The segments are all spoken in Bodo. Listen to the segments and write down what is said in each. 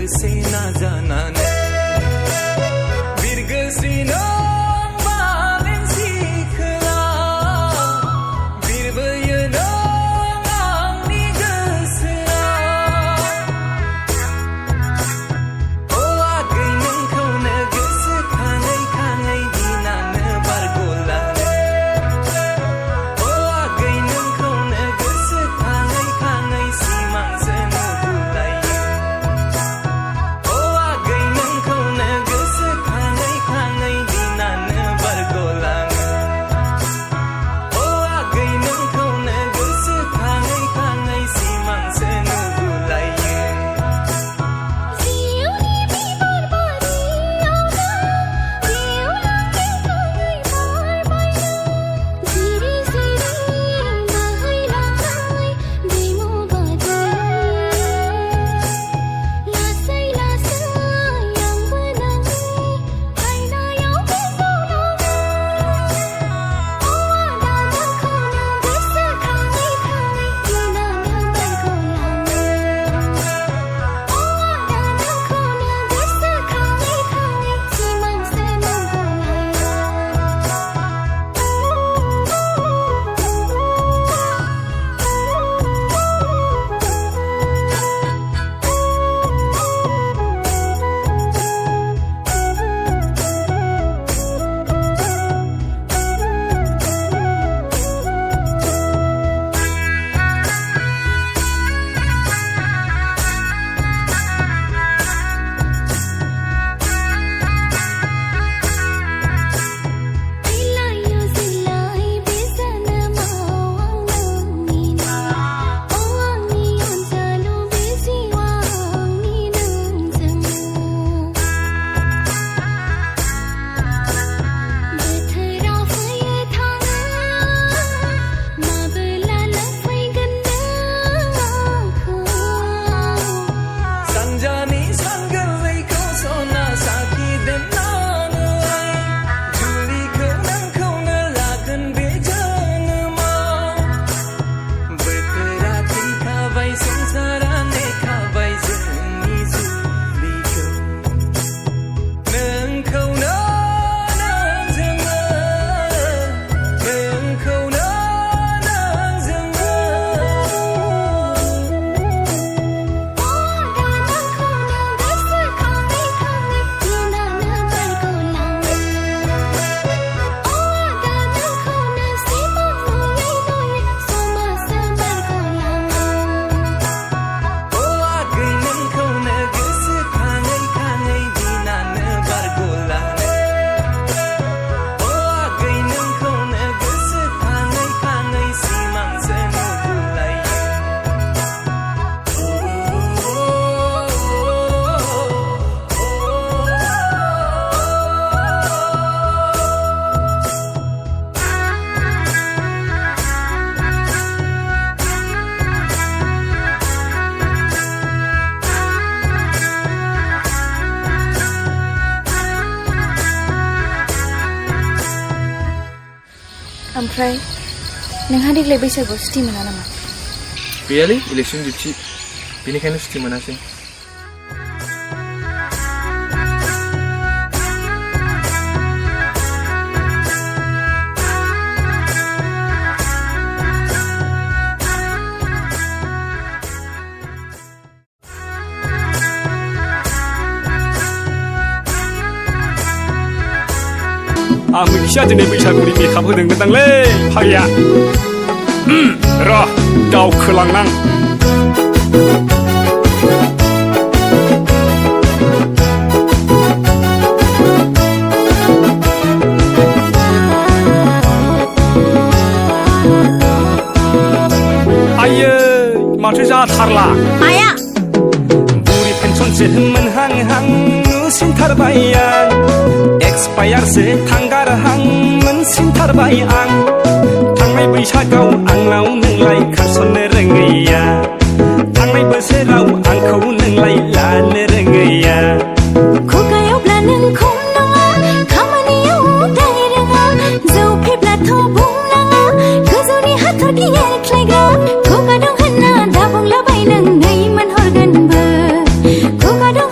लोगोसे नाजानानै बिरगोस्रिनो बालेंसि खोला बिरबोयो नों आंनि गोसोआव अ आगै नोंखौनो गोसोखाङै खाङै दिनानो बारग'लाङो अ आगै नोंखौनो गोसोखाङै खाङै सिमांसो नुगुलायो अ आगै नोंखौनो गोसोखाङै खाङै दिनानो बारग'लाङो अ आगै नोंखौनो गोसोखाङै खाङै सिमांसो नुगुलायो जिउनि बिबार बारियावनो गेवलांनि थाङै बारबायनो जिरि जिरि बोहैलांनाय दैमु बादि लासै लासै आंबो नोंनि आयनायाव गोसोलाङो अ आदा नोंखौनो गोसोखाङै खाङै दिनानो बारग'लाङो अ आदा नोंखौनो गोसोखाङै खाङै सिमांसो Ilayu zilai bezana mau nangina O angni onjalu beziwa angni nangjamu Bothora faiyo thanga mabla lafaigan nangkau सानजानि सानगोरलैखौ सना साखिदेरनानै जुलिखौ नोंखौनो लागोन बे जोनोमाव बोथोरा थिनखाबाय संसारा नेखाबाय जोंनि जुलिखौ नोंखौनो नोंजोंनो नोंखौनो नोंजोंनो अ आदा नोंखौनो गोसोखाङै खाङै दिनानो बारग'लाङो अ आदा नोंखौनो सिमां नुयै नुयै समासो बारग'लाङो अ आगै नोंखौनो गोसोखाङै खाङै दिनानो बारग'लाङो अ आगै नोंखौनो गोसोखाङै खाङै सिमांसो नुगुलायो ओमफ्राय नोंहा देग्लाय बैसागुआव सुटि मोना नामा? गैयालै इलेक्सन डिउटि बेनिखायनो सुटि मोनासै आं मिथिया दिनै बैसागुनि मेकआप होदोंमोनदांलै फाग्लिया र' दावखोलांनां आयै माथो जाथारला माया बुरि पेन्सनसो मोनहांहां नुसिनथारबाय आं एक्सपायारसो थांगारहां मोनसिनथारबाय आं थांनाय बैसागआव आंनाव नोंलाय खारसननो रोङैया थांनाय बोसोराव आंखौ नोंलाय लानो रोङैया खुगायावब्ला नोंखौ नाङा खामानियाव दाय रोङा जौ फेब्लाथ' बुंनाङा गोजौनि हाथरखि एरख्लायग्रा खुगा दं होनना दा बुंलाबाय नों नै मोनहरगोनबो खुगा दं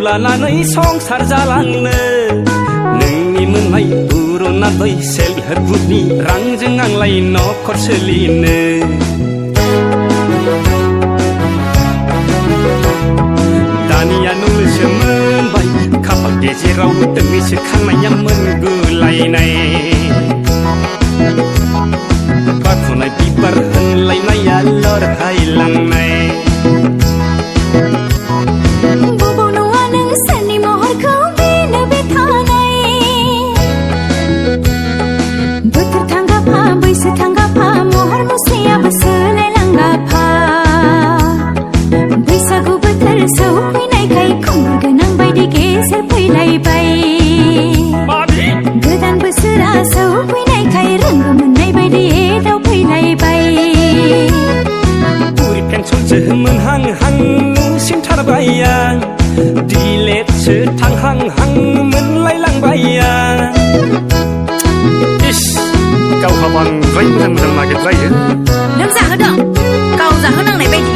लानानै संसार जालांनो नोंनि मोननाय पुरना दै सेल्फ हेल्प ग्रुपनि रांजों आंलाय न'खर सोलिनो दानिया नोंसो मोनबाय खाफाल गेजेराव दोंनैसो खांनाया मोनगुलायनाय बाखुनाय बिबार होनलायनाया लरहायलांनाय बबाव नङा नोंसोरनि महरखौ बेनो बे थानाय बोथोर थांगाफा बैसो थांगाफा महर मुस्रियाबो सोलायलांगाफा बैसागु बोथोर सौफैनायखाय खुंगुर गोनां बायदि गेजेर फैलायबाय गोदान बोसोरा सौफैनायखाय रोंगौ मोननाय बायदि एदाव फैलायबाय बुरि पेन्सनसो मोनहां हां नुसिनथारबाय आं दिलेटसो थांहां हां मोनलायलांबाय आं इस गावहा बांद्राय मोजां मोजां नागिरद्रायो नों जाहोदों गाव जाहोनांनाय बायदि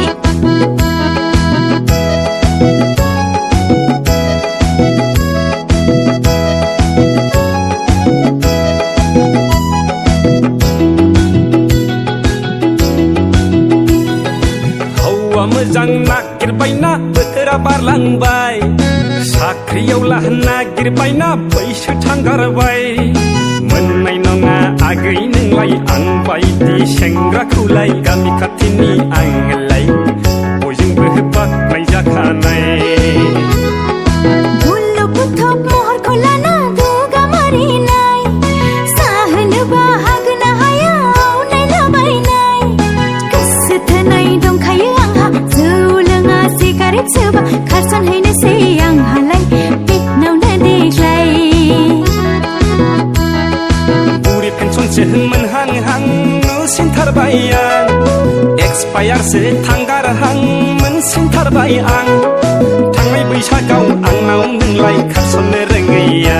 हौवा मोजां नागिरबायना बोथोरा बारलांबाय साख्रियाव लाहोन नागिरबायना बैसो थांगारबाय मोननाय नङा आगै नोंलाय आं बायदि सेंग्राखौलाय गामि खाथिनि आंलाय बयजोंबो बाख्नाय जाखानाय मुलुग बुथब महरखौ लाना दुगा मारिनाय साहोनोबा हागोन ना हाया नायलाबायनाय गोसो थोनाय दंखायो आंहा जौ लोङा सिगारेट सोबा खारसनहैनोसै आंहालाय बेगनावनो देग्लाय बुरि पेन्सनसो मोनहां हां नुसिनथारबाय आं एक्सपायारसो थांगारहां मोनसिनथारबाय आं थांनाय बैसागाव आंनाव नोंलाय खारसननो रोङैया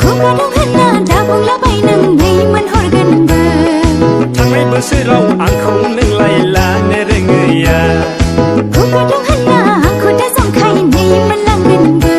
खुगा दं होनना दा बुंलाबाय नों नै मोनहरगोनबो थांनाय बोसोराव आंखौ नोंलाय लानो रोङैया खुगा दं होनना आंखौ दा जंखाय नै मोनलांगोनबो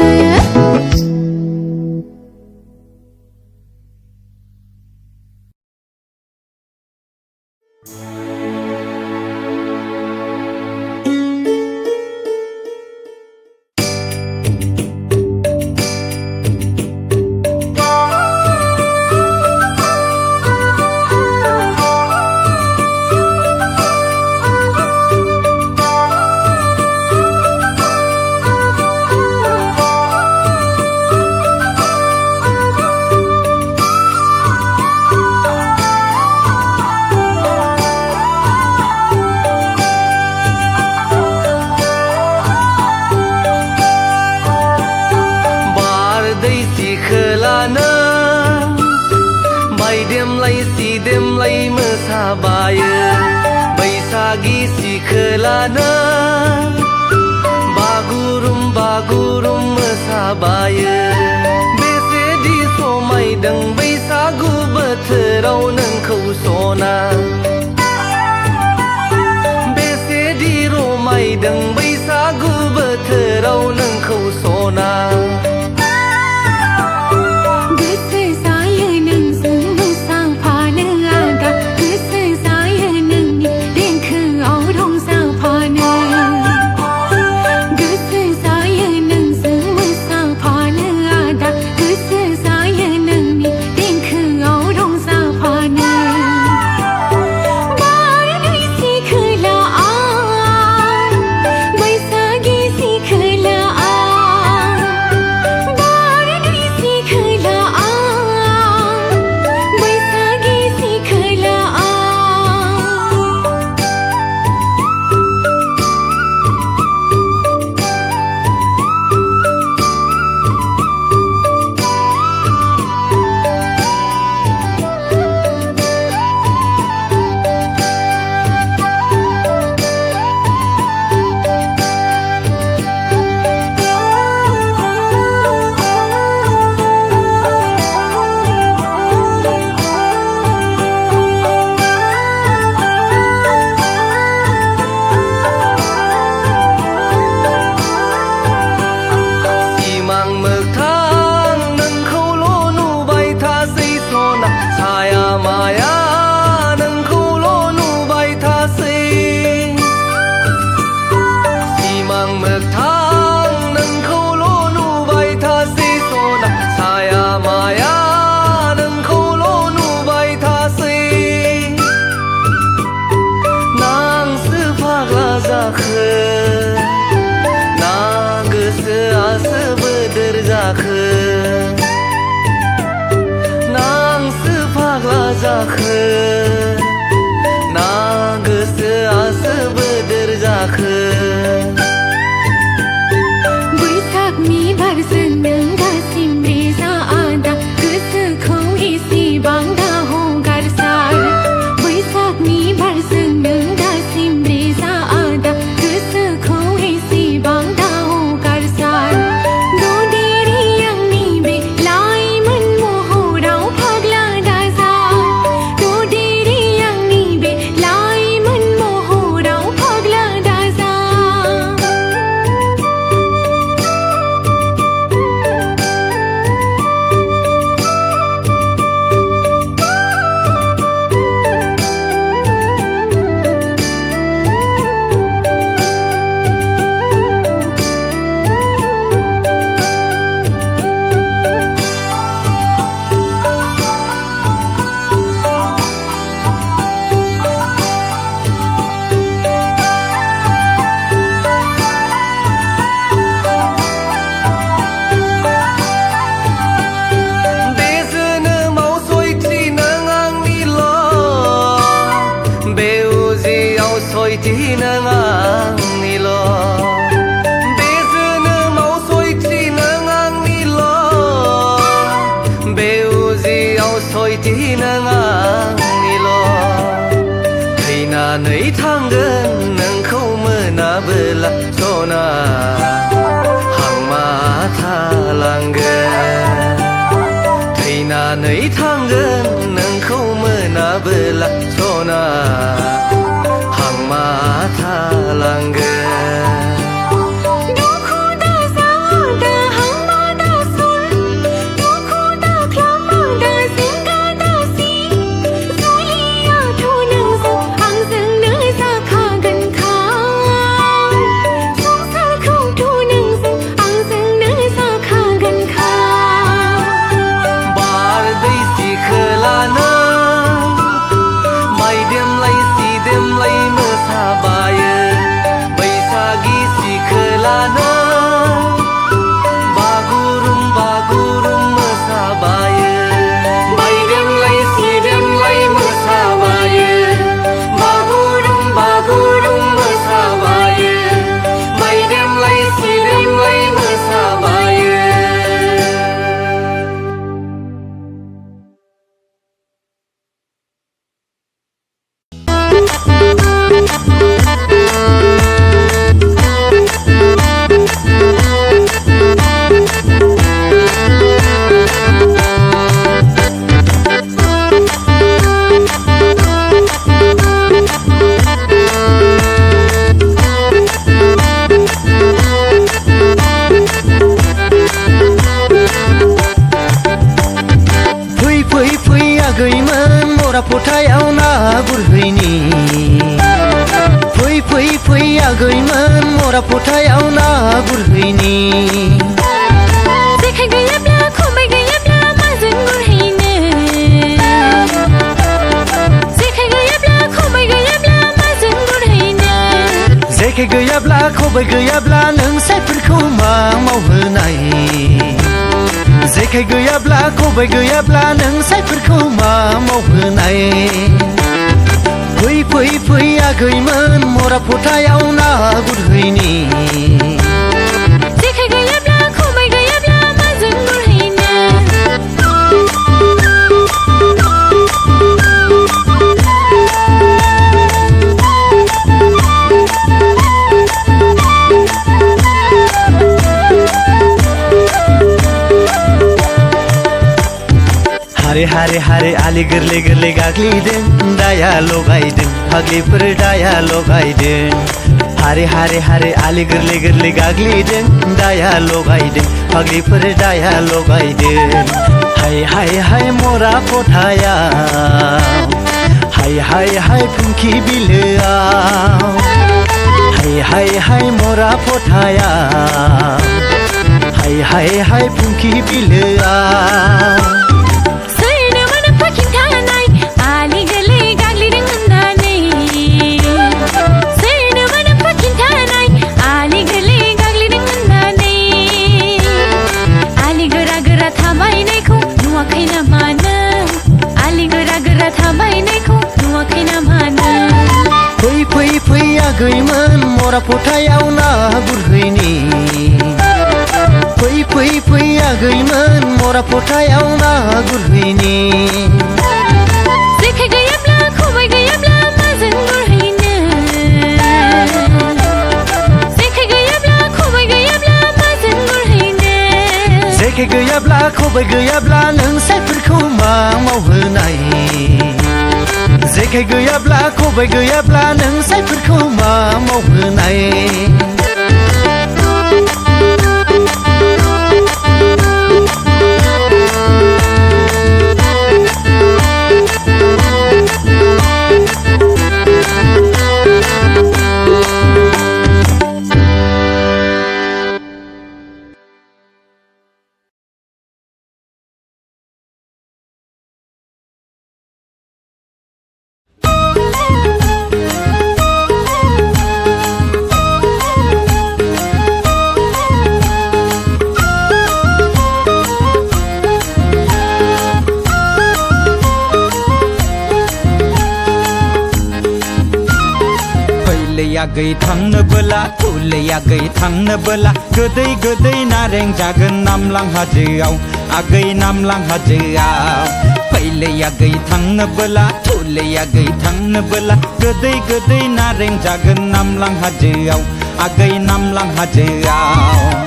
सिदेमलाय मोसाबायो बैसागि सिखोलानो बागुरुम बागुरुम मोसाबायो बेसेदि समायदों बैसागु बोथोराव नोंखौ सना बेसेदि रमायदों बैसागु बोथोराव नोंखौ सना जाखो ना गोसोआसो बोदोर जाखो बैसागनि बारजों नों दासिम रेजा आदा गोसोखौ एसेबां दा हगारसार बैसागनि बारजों नों दासिम रेजा आदा गोसोखौ एसेबां दा हगारसार ददेरे आंनि बे लाइमोन महराव फाग्ला दाजा ददेरे आंनि बे लाइमोन महराव फाग्ला दाजा बे जोनोमाव सयथि नों आंनिल' बे उजियाव सयथि नों आंनिल' बे जोनोमाव सयथि नों आंनिल' बे उजियाव सयथि नों आंनिल' थैनानै थांगोन नोंखौ मोनाबोला सना हांमा थालांगोन थैनानै थांगोन नोंखौ मोनाबोला सना हांमा थालांगोन दुखु दाजा दा हांमा दासुर दुखु दाख्लामा दा जिंगा दासि जुलियाथ' नोंजों आंजोंनो जाखागोनखा संसारखौथ' नोंजों आंजोंनो जाखागोनखा बारदै सिखोला नों माइदेमलाय सिदेमलाय मोसाबायो बैसागि सिखोला नों बागुरुम बागुरुम मोसाबायो माइदेमलाय सिदेमलाय मोसाबायो बागुरुम बागुरुम मोसाबायो माइदेमलाय सिदेमलाय मोसाबायो फै फै फै आगैमोन मरा फोथायाव ना गुरहैनि फै फै फै आगैमोन मरा फोथायाव ना गुरहैनि जेखाय गैयाब्ला खबाय गैयाब्ला माजों गुरहैनो जेखाय गैयाब्ला खबाय गैयाब्ला माजों गुरहैनो जेखाय गैयाब्ला खबाय गैयाब्ला नों साइफोरखौ मा मावहोनाय जेखाय गैयाब्ला खबाय गैयाब्ला नों साइफोरखौ मा मावहोनाय फै फै फै आगैमोन मरा फोथायाव ना गुरहैनि जेखाय गैयाब्ला खबाय गैयाब्ला माजों गुरहैनो हारे हारे हारे आलि गोरलै गोरलै गाग्लिदों दाया लगायदों फाग्लिफोर दाया लगायदों हारे हारे हारे आलि गोरलै गोरलै गाग्लिदों दाया लगायदों फाग्लिफोर दाया लगायदों हाय हाय हाय मरा फोथायाव हाय हाय हाय फुंखि बिलोआव हाय हाय हाय मरा फोथायाव हाय हाय हाय फुंखि बिलोआव आलि गोरलै गाग्लिदों होननानै सोरनो मानो फोरखिन्थानाय आलि गोरलै गाग्लिदों होननानै आलि गोरा गोरा थाबायनायखौ नुवाखै नामा नों आलि गोरा गोरा थाबायनायखौ नुवाखै नामा नों फै फै फै आगैमोन मरा फोथायाव ना गुरहैनि फै फै फै आगैमोन मरा फोथायाव ना गुरहैनि जेखाय गैयाब्ला खबाय गैयाब्ला माजों गुरहैनो जेखाय गैयाब्ला खबाय गैयाब्ला माजों गुरहैनो जेखाय गैयाब्ला खबाय गैयाब्ला नों साइफोरखौ मा मावहोनाय जेखाय गैयाब्ला खबाय गैयाब्ला नों साइफोरखौ मा मावहोनाय आगै थांनोबोला थुलै आगै थांनोबोला गोदै गोदै नारें जागोन नामलां हाजोआव आगै नामलां हाजोआव फैलै आगै थांनोबोला थुलै आगै थांनोबोला गोदै गोदै नारें जागोन नामलां हाजोआव आगै नामलां हाजोआव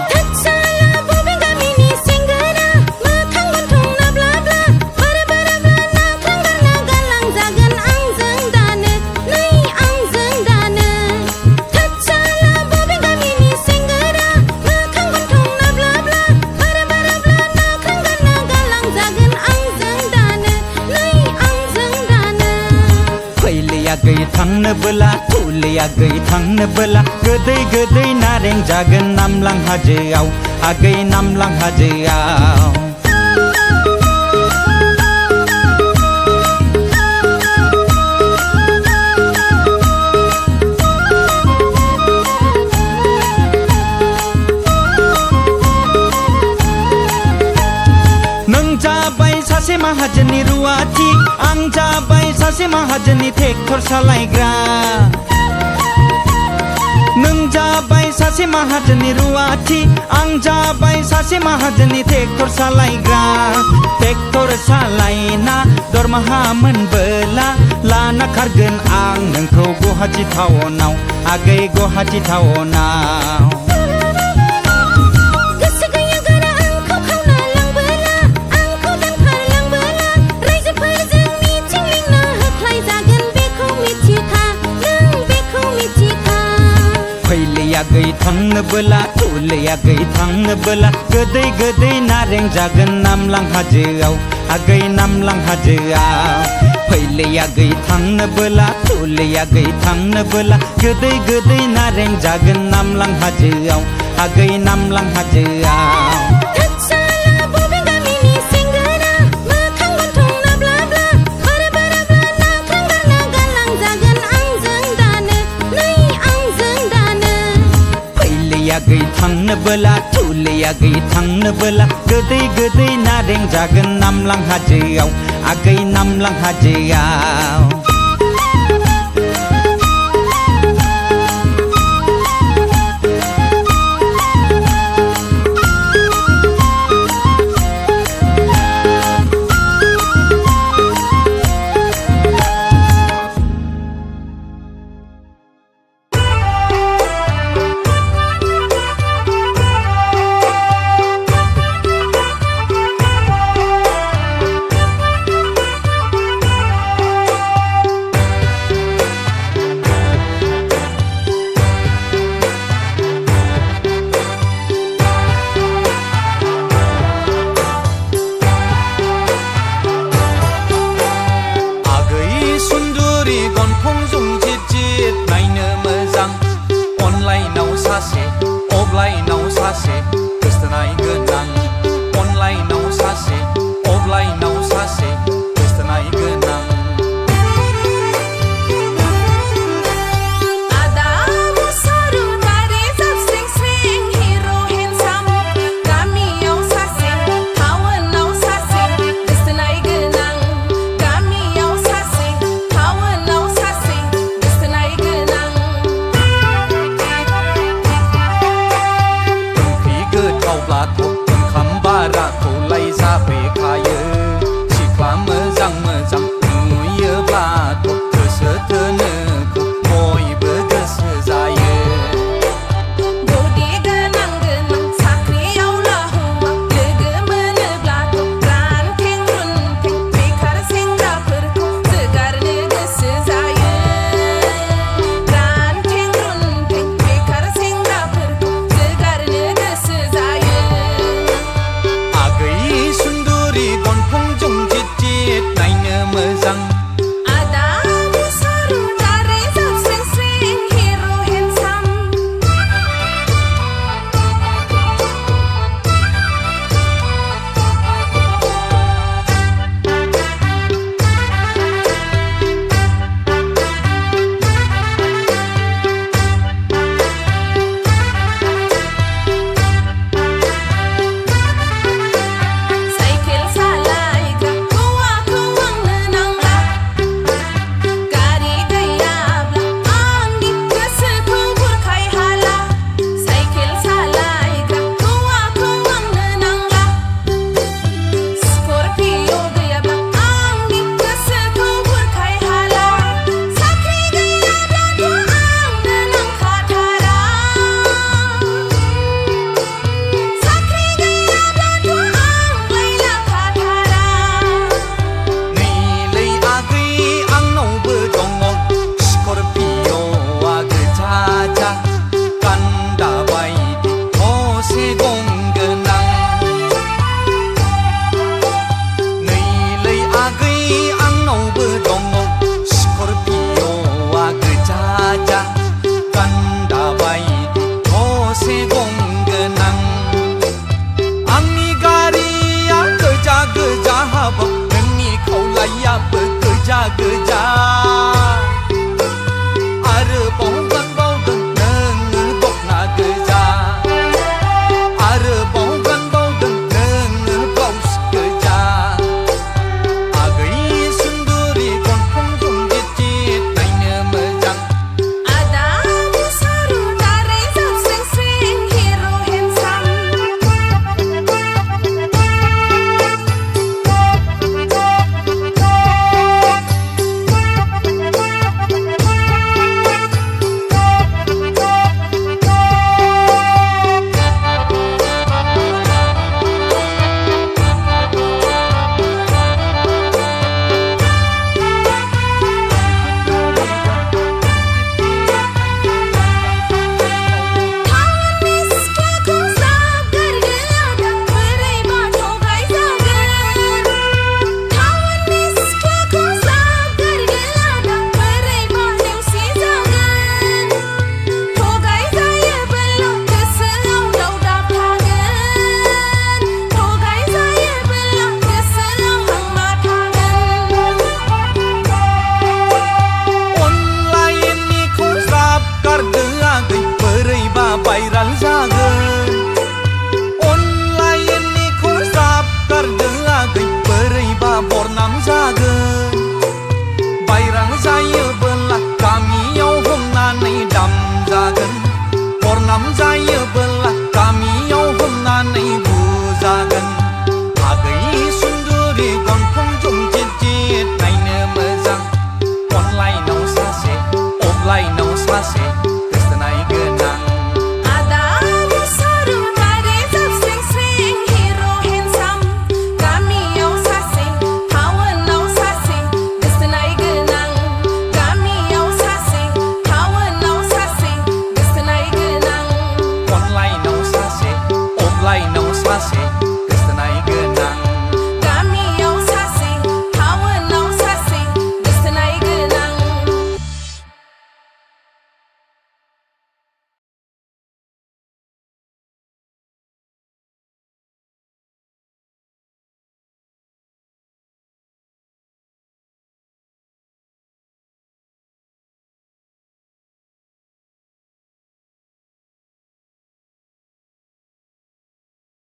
आगै थांनोबोला थुलै आगै थांनोबोला गोदै गोदै नारें जागोन नामलां हाजोआव आगै नामलां हाजोआव नों जाबाय सासे माहाजोननि रुवाथि आं जाबाय सासे माहाजोननि ट्रेक्टर सालायग्रा नों जाबाय सासे माहाजोननि रुवाथि आं जाबाय सासे माहाजोननि ट्रेक्टर सालायग्रा ट्रेक्टर सालायना दरमाहा मोनबोला लाना खारगोन आं नोंखौ गुवाहाटी टाउनाव आगै गुवाहाटी टाउनाव आगै थांनोबोला थुलै आगै थांनोबोला गोदै गोदै नारें जागोन नामलां हाजोआव आगै नामलां हाजोआव फैलै आगै थांनोबोला थुलै आगै थांनोबोला गोदै गोदै नारें जागोन नामलां हाजोआव आगै नामलां हाजोआव आगै थांनोबोला थुलै आगै थांनोबोला गोदै गोदै नारें जागोन नामलां हाजोआव आगै नामलां हाजोआव आंनावबो दङ स्करपिय'आ गोजा गान्दा बायदि थसे गं गोनां आंनि गारिया गोजा हाबाब नोंनि खावलायाबो गोजा